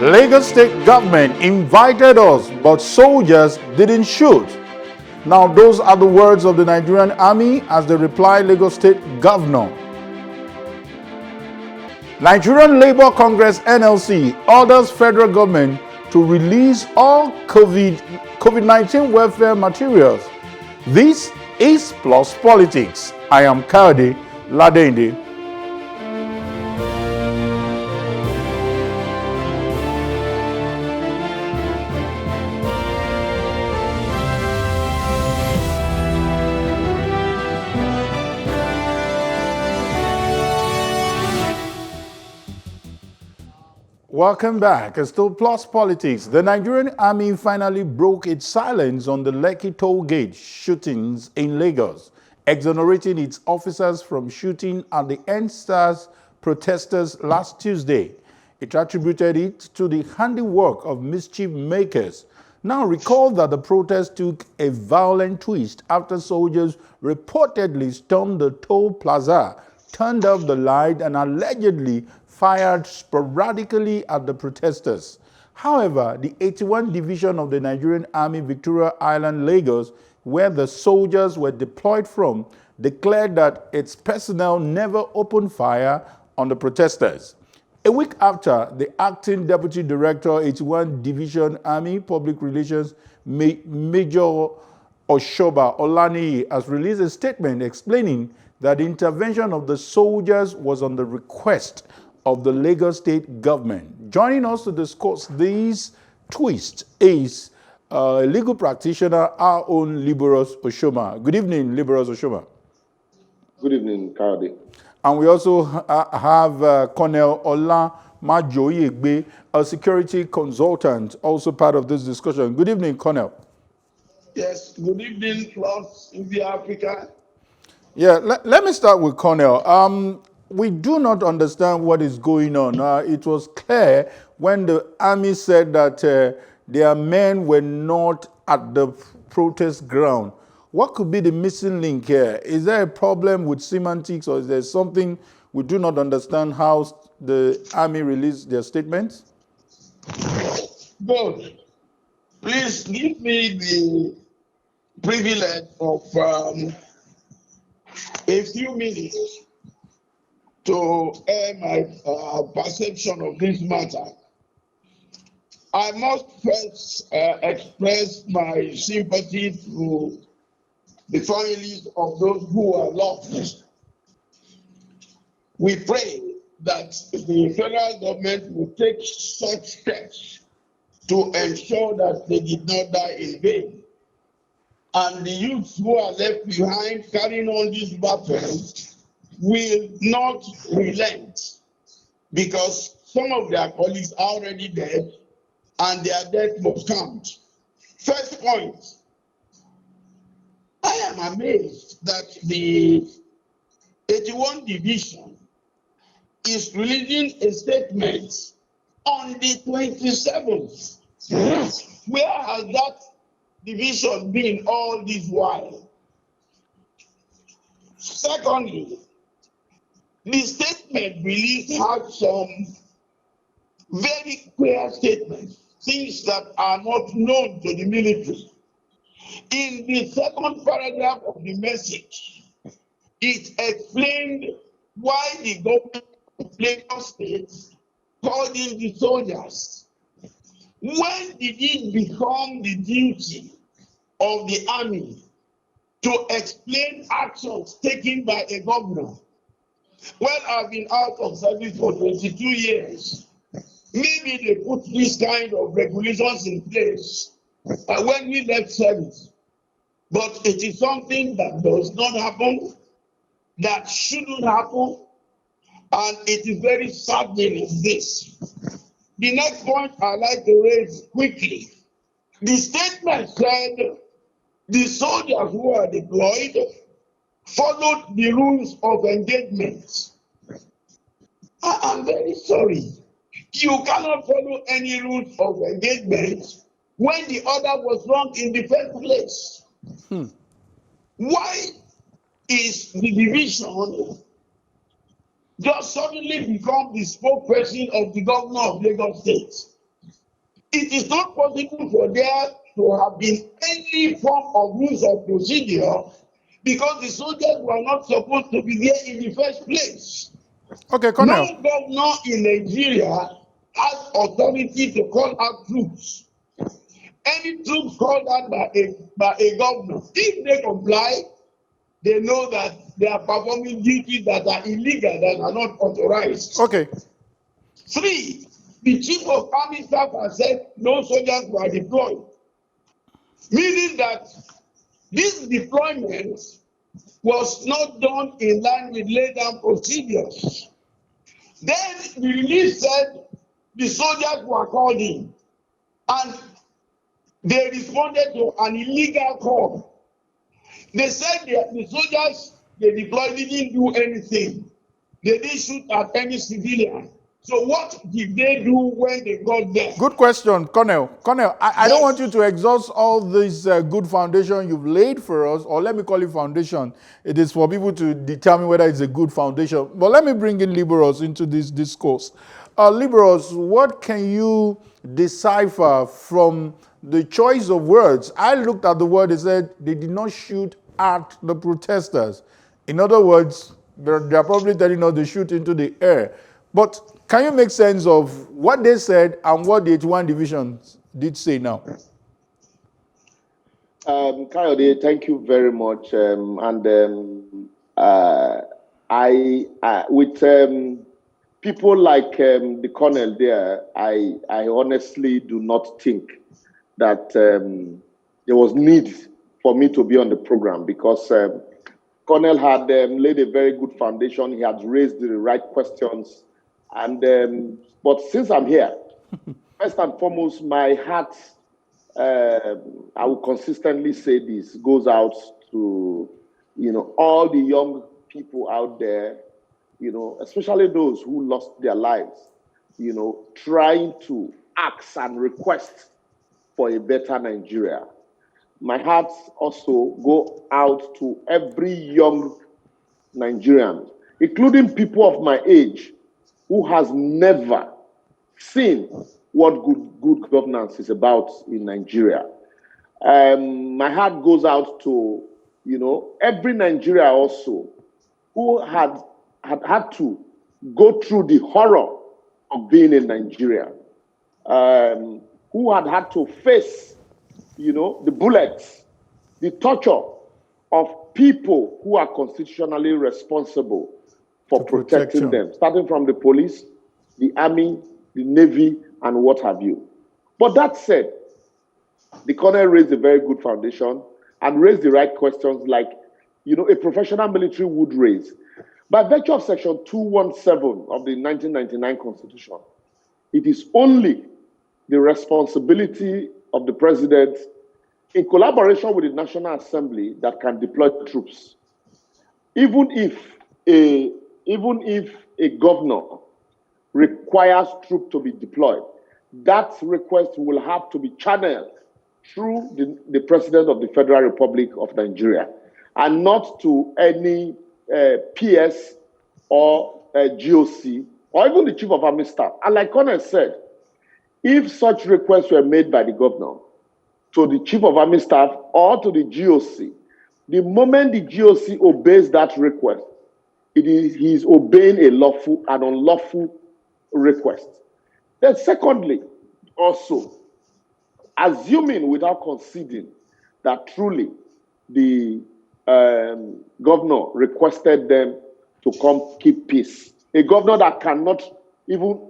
Lagos State government invited us, but soldiers didn't shoot. Now, those are the words of the Nigerian army as they reply Lagos State governor. Nigerian Labour Congress (NLC) orders federal government to release all COVID-19 welfare materials. This is Plus Politics. I am Kayode Ladende. Welcome back. It's still Plus Politics. The Nigerian army finally broke its silence on the Lekki toll gate shootings in Lagos, exonerating its officers from shooting at the EndSARS protesters last Tuesday. It attributed it to the handiwork of mischief makers. Now recall that the protest took a violent twist after soldiers reportedly stormed the toll plaza, turned off the light, and allegedly fired sporadically at the protesters. However, the 81 Division of the Nigerian Army, Victoria Island, Lagos, where the soldiers were deployed from, declared that its personnel never opened fire on the protesters. A week after, the acting Deputy Director, 81 Division Army Public Relations, Major Osoba Olaniyi, has released a statement explaining that the intervention of the soldiers was on the request of the Lagos State government. Joining us to discuss these twists is legal practitioner, our own Liberos Oshoma. Good evening, Liberos Oshoma. Good evening, Kayode. And we also have Colonel Ola Majoyegbe, a security consultant, also part of this discussion. Good evening, Colonel. Yes, good evening, Plus India Africa. Yeah, let me start with Colonel. We do not understand what is going on. It was clear when the army said that their men were not at the protest ground. What could be the missing link here? Is there a problem with semantics, or is there something we do not understand how the army released their statements? Good. Please give me the privilege of a few minutes to air my perception of this matter. I must first express my sympathy to the families of those who are lost. We pray that the federal government will take such steps to ensure that they did not die in vain. And the youths who are left behind carrying on this battle will not relent, because some of their colleagues are already dead and their death must count. First point, I am amazed that the 81 Division is releasing a statement on the 27th. Where has that division been all this while? Secondly, the statement released had some very clear statements, things that are not known to the military. In the second paragraph of the message, it explained why the government of Lagos State called in the soldiers. When did it become the duty of the army to explain actions taken by a governor? Well, I've been out of service for 22 years. Maybe they put this kind of regulations in place when we left service. But it is something that does not happen, that shouldn't happen, and it is very saddening this. The next point I'd like to raise quickly. The statement said the soldiers who are deployed followed the rules of engagement. I'm very sorry. You cannot follow any rules of engagement when the order was wrong in the first place. Why is the division just suddenly become the spokesperson of the governor of Lagos State? It is not possible for there to have been any form of rules of procedure because the soldiers were not supposed to be there in the first place. Okay, No Colonel. governor in Nigeria has authority to call out troops. Any troops called out by a governor, if they comply, they know that they are performing duties that are illegal, that are not authorized. Okay. 3, the chief of army staff has said no soldiers were deployed, meaning that this deployment was not done in line with laid down procedures. Then the release said the soldiers were called in and they responded to an illegal call. They said the soldiers they deployed didn't do anything. They didn't shoot at any civilian. So what did they do when they got there? Good question, Colonel. Colonel, I don't Yes. want you to exhaust all this good foundation you've laid for us, or let me call it foundation. It is for people to determine whether it's a good foundation. But let me bring in liberals into this discourse. Liberals, what can you decipher from the choice of words? I looked at the word, it said they did not shoot at the protesters. In other words, they're probably telling us they shoot into the air. But can you make sense of what they said and what the 81 divisions did say now? Kayode, thank you very much. With people like the colonel there, I honestly do not think that there was need for me to be on the program because Colonel had laid a very good foundation. He had raised the right questions. And but since I'm here, first and foremost, my heart, I will consistently say this, goes out to, all the young people out there, especially those who lost their lives, trying to ask and request for a better Nigeria. My heart also go out to every young Nigerian, including people of my age, who has never seen what good governance is about in Nigeria. My heart goes out to, every Nigeria also who had to go through the horror of being in Nigeria, who had to face, the bullets, the torture of people who are constitutionally responsible for protecting them, starting from the police, the army, the navy, and what have you. But that said, the colonel raised a very good foundation and raised the right questions like, a professional military would raise. By virtue of Section 217 of the 1999 Constitution, it is only the responsibility of the president, in collaboration with the National Assembly, that can deploy troops. Even if a governor requires troops to be deployed, that request will have to be channeled through the President of the Federal Republic of Nigeria and not to any PS or GOC or even the Chief of Army Staff. And like Colonel said, if such requests were made by the governor to the Chief of Army Staff or to the GOC, the moment the GOC obeys that request, he is obeying an unlawful request. Then secondly, also, assuming without conceding that truly the governor requested them to come keep peace, a governor that cannot even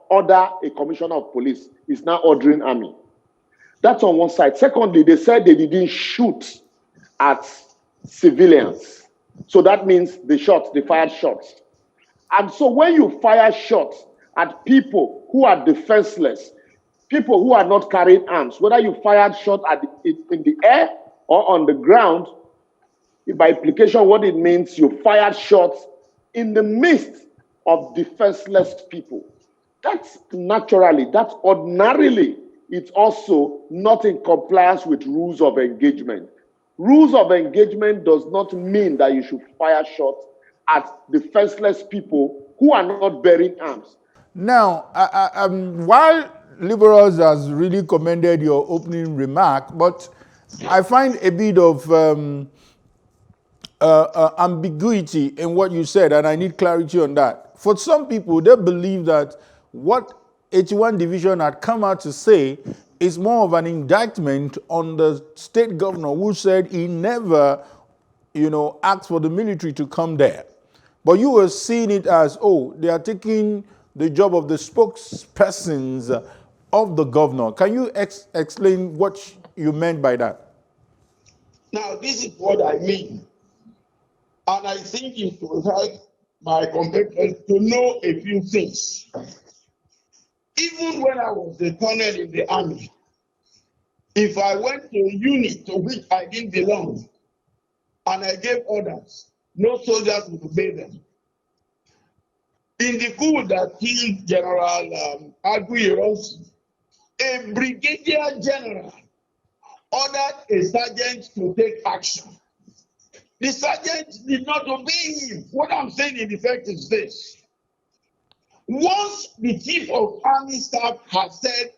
order a commissioner of police is now ordering army. That's on one side. Secondly, they said they didn't shoot at civilians. So that means they fired shots. And so when you fire shots at people who are defenseless, people who are not carrying arms, whether you fired shot in the air or on the ground, by implication, what it means, you fired shots in the midst of defenseless people. That's ordinarily, it's also not in compliance with rules of engagement. Rules of engagement does not mean that you should fire shots at defenseless people who are not bearing arms. Now, while Liberals has really commended your opening remark, but I find a bit of ambiguity in what you said, and I need clarity on that. For some people, they believe that what 81 Division had come out to say is more of an indictment on the state governor who said he never, asked for the military to come there. But you were seeing it as, oh, they are taking the job of the spokespersons of the governor. Can you explain what you meant by that? Now, this is what I mean. And I think it will help my competitors to know a few things. Even when I was a colonel in the army, if I went to a unit to which I didn't belong and I gave orders, no soldiers would obey them. In the coup that killed General Aguirre, a brigadier general ordered a sergeant to take action. The sergeant did not obey him. What I'm saying in effect is this. Once the chief of army staff has said,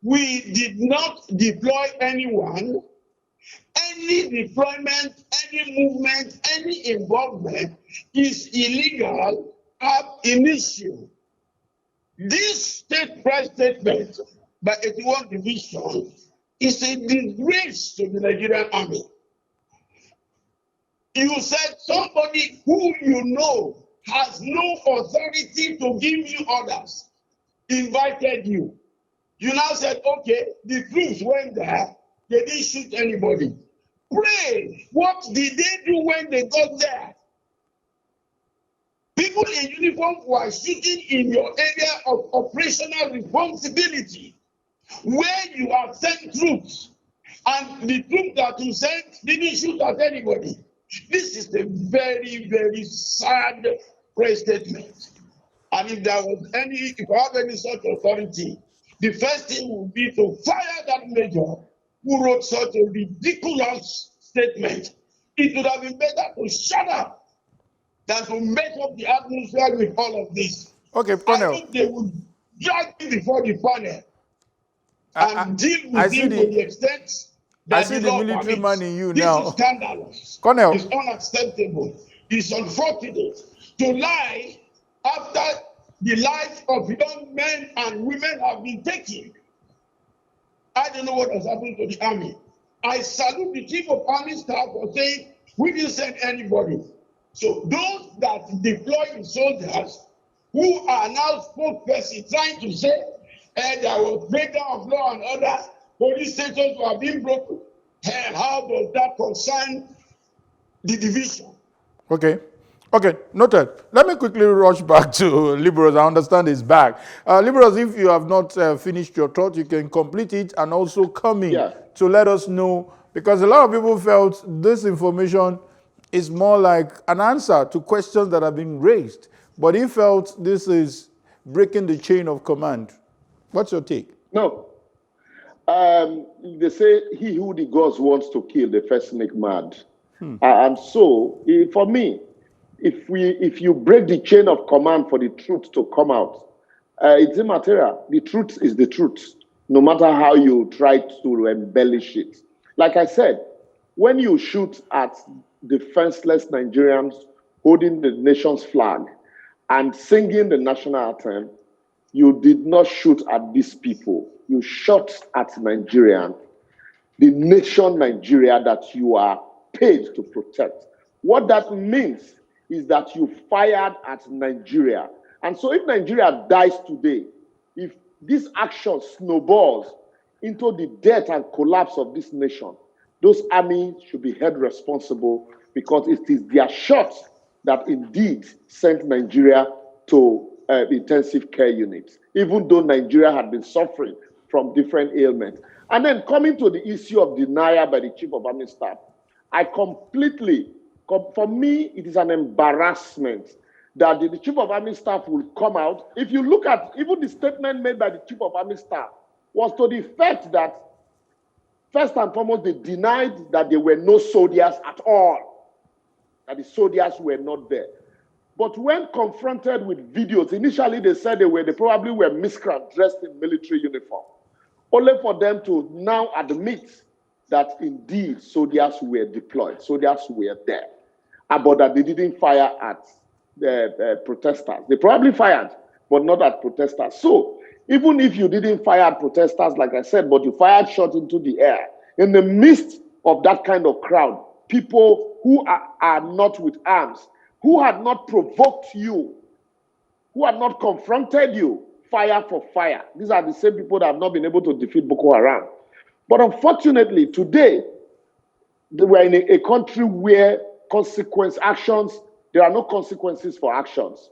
we did not deploy anyone, any deployment, any movement, any involvement is illegal ab initio. This state press statement by 81 Division is a disgrace to the Nigerian army. You said somebody who you know has no authority to give you orders invited you. You now said, okay, the troops went there, they didn't shoot anybody. Pray, what did they do when they got there? People in uniform were shooting in your area of operational responsibility, where you have sent troops, and the troops that you sent didn't shoot at anybody. This is a very, very sad press statement. And if I have any such authority, the first thing would be to fire that major who wrote such a ridiculous statement. It would have been better to shut up than to mess up the atmosphere with all of this. Okay, Colonel. I think they would drag him before the panel and deal with him to the extent I that see the the law military permits. man in you This now. is scandalous. Colonel. It's unacceptable. It's unfortunate to lie after the lives of young men and women have been taken. I don't know what has happened to the army. I salute the chief of army staff for saying we didn't send anybody. So those that deploy the soldiers who are now spokespersons trying to say there was breakdown of law and order, police stations were being broken. How does that concern the division? Okay, noted. Let me quickly rush back to Liberals. I understand it's back. Liberals, if you have not finished your thought, you can complete it and also come in to let us know, because a lot of people felt this information is more like an answer to questions that have been raised. But he felt this is breaking the chain of command. What's your take? No. They say he who the gods wants to kill, they first make mad. And so, for me, if you break the chain of command for the truth to come out, it's immaterial. The truth is the truth, no matter how you try to embellish it. Like I said, when you shoot at defenseless Nigerians holding the nation's flag and singing the national anthem, you did not shoot at these people. You shot at Nigeria, the nation Nigeria that you are paid to protect. What that means is that you fired at Nigeria. And so if Nigeria dies today, if this action snowballs into the death and collapse of this nation, those armies should be held responsible, because it is their shots that indeed sent Nigeria to intensive care units, even though Nigeria had been suffering from different ailments. And then coming to the issue of denial by the Chief of Army Staff, for me, it is an embarrassment that the Chief of Army Staff will come out. If you look at even the statement made by the Chief of Army Staff, was to the effect that, first and foremost, they denied that there were no soldiers at all, that the soldiers were not there. But when confronted with videos, initially they said they probably were miscreants dressed in military uniform, only for them to now admit that indeed soldiers were deployed, soldiers were there, but that they didn't fire at the protesters. They probably fired, but not at protesters. So even if you didn't fire at protesters, like I said, but you fired shot into the air, in the midst of that kind of crowd, people who are not with arms, who had not provoked you, who had not confronted you, fire for fire. These are the same people that have not been able to defeat Boko Haram. But unfortunately, today, we're in a country where there are no consequences for actions.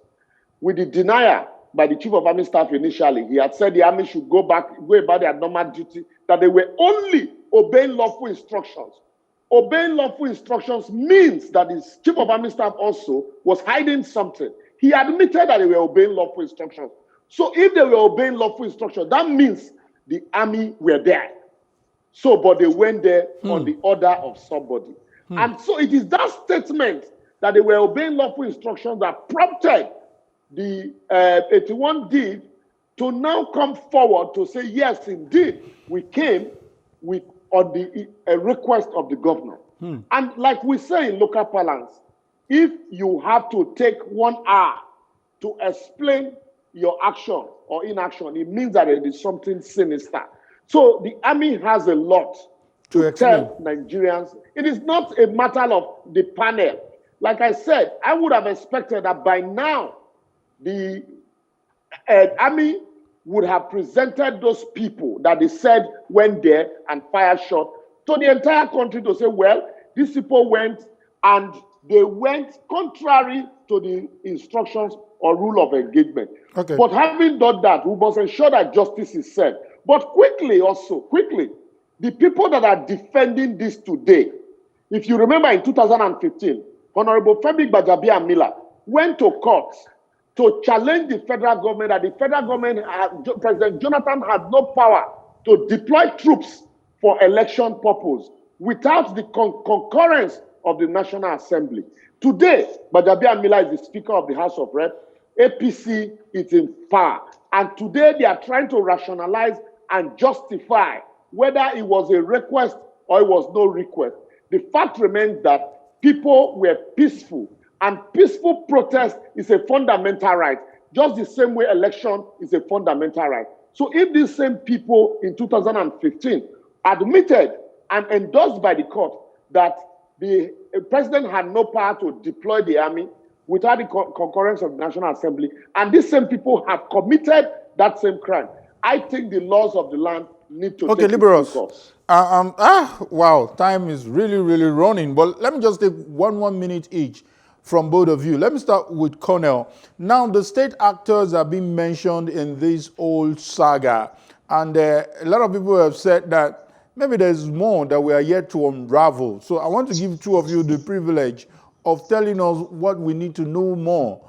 With the denial by the Chief of Army Staff initially, he had said the army should go about their normal duty, that they were only obeying lawful instructions. Obeying lawful instructions means that the Chief of Army Staff also was hiding something. He admitted that they were obeying lawful instructions. So if they were obeying lawful instructions, that means the army were there. So, but they went there on the order of somebody. And so it is that statement that they were obeying lawful instructions that prompted the 81D to now come forward to say, yes, indeed, we came on the request of the governor. And like we say in local parlance, if you have to take 1 hour to explain your action or inaction, it means that it is something sinister. So the army has a lot to tell Nigerians. It is not a matter of the panel. Like I said, I would have expected that by now, the army would have presented those people that they said went there and fired shot to the entire country to say, well, these people went and they went contrary to the instructions or rule of engagement. Okay. But having done that, we must ensure that justice is served. But quickly, the people that are defending this today, if you remember in 2015, Honorable Femi Gbajabiamila went to court to challenge the federal government that the federal government, President Jonathan had no power to deploy troops for election purpose without the concurrence of the National Assembly. Today, Gbajabiamila is the Speaker of the House of Reps. APC is in power. And today they are trying to rationalize and justify whether it was a request or it was no request. The fact remains that people were peaceful, and peaceful protest is a fundamental right, just the same way election is a fundamental right. So if these same people in 2015 admitted and endorsed by the court that the president had no power to deploy the army without the concurrence of the National Assembly, and these same people have committed that same crime, I think the laws of the land need to take Liberals. course. Wow, time is really, really running. But let me just take one minute each from both of you. Let me start with Colonel. Now, the state actors are being mentioned in this old saga. And a lot of people have said that maybe there's more that we are yet to unravel. So I want to give two of you the privilege of telling us what we need to know more.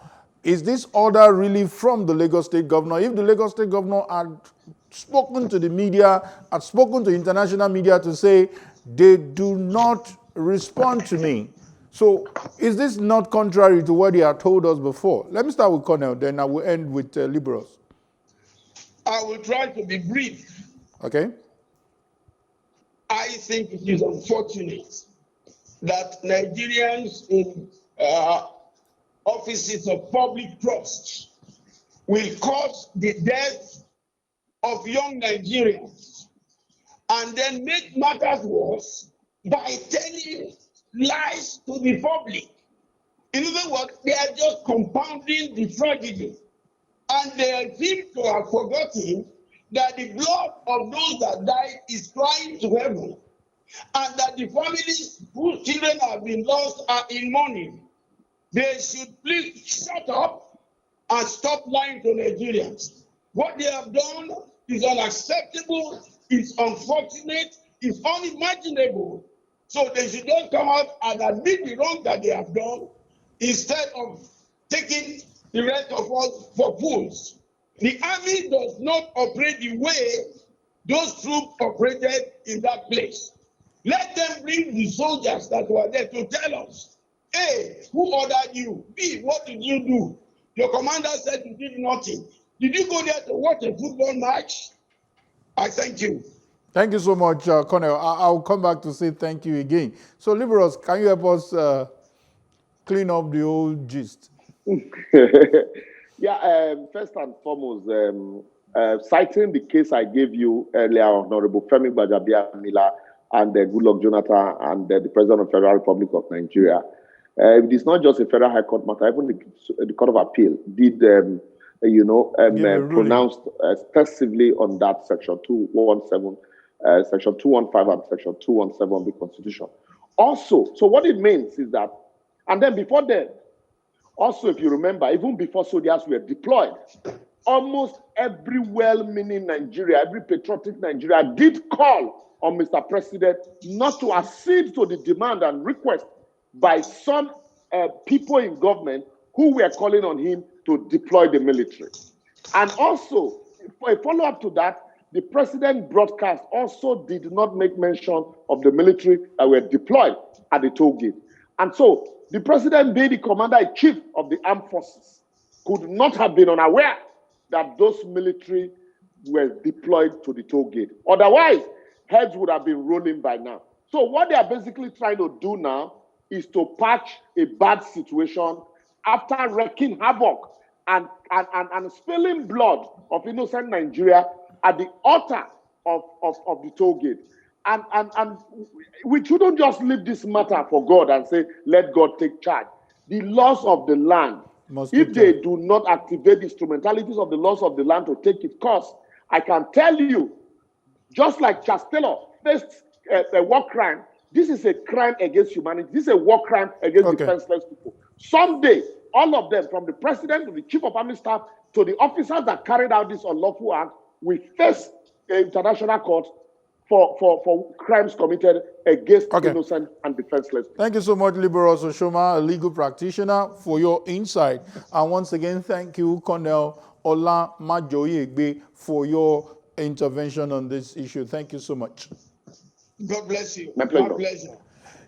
Is this order really from the Lagos State Governor? If the Lagos State Governor had spoken to the media, had spoken to international media to say, they do not respond to me. So is this not contrary to what they had told us before? Let me start with Colonel, then I will end with Liberals. I will try to be brief. Okay. I think it is unfortunate that Nigerians in offices of public trust will cause the death of young Nigerians and then make matters worse by telling lies to the public. In other words, they are just compounding the tragedy. And they seem to have forgotten that the blood of those that died is crying to heaven, and that the families whose children have been lost are in mourning. They should please shut up and stop lying to Nigerians. What they have done is unacceptable, it's unfortunate, it's unimaginable. So they should just come out and admit the wrong that they have done instead of taking the rest of us for fools. The army does not operate the way those troops operated in that place. Let them bring the soldiers that were there to tell us A, who ordered you? B, what did you do? Your commander said you did nothing. Did you go there to watch a football match? I thank you. Thank you so much, Colonel. I'll come back to say thank you again. So, Liberals, can you help us clean up the old gist? Yeah, first and foremost, citing the case I gave you earlier, Honorable Femi Gbajabiamila and Goodluck Jonathan and the President of the Federal Republic of Nigeria. It is not just a federal high court matter. Even the Court of Appeal did, pronounced extensively on that section 217, section 215, and section 217 of the Constitution. Also, so what it means is that, and then before that, also, if you remember, even before soldiers were deployed, almost every well-meaning Nigeria, every patriotic Nigeria did call on Mr. President not to accede to the demand and request by some people in government who were calling on him to deploy the military. And also, for a follow-up to that, the president broadcast also did not make mention of the military that were deployed at the toll gate. And so, the president, being the commander-in-chief of the armed forces, could not have been unaware that those military were deployed to the toll gate. Otherwise, heads would have been rolling by now. So what they are basically trying to do now is to patch a bad situation after wreaking havoc and spilling blood of innocent Nigeria at the altar of the toll gate. And we shouldn't just leave this matter for God and say, let God take charge. The laws of the land, if they do not activate the instrumentalities of the laws of the land to take its course, I can tell you, just like Charles Taylor faced a war crime, this is a crime against humanity. This is a war crime against defenseless people. Someday, all of them, from the president to the chief of army staff to the officers that carried out this unlawful act, will face the international court for crimes committed against innocent and defenseless people. Thank you so much, Liberal Ososhoma, a legal practitioner, for your insight. And once again, thank you, Colonel Ola Majoyegbe, for your intervention on this issue. Thank you so much. God bless you. My pleasure. My pleasure.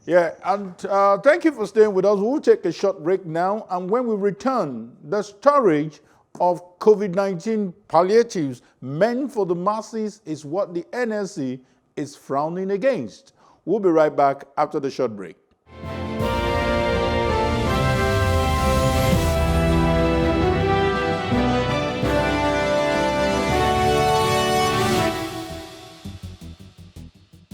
Yeah, and thank you for staying with us. We'll take a short break now, and when we return, the storage of COVID-19 palliatives meant for the masses is what the NSC is frowning against. We'll be right back after the short break.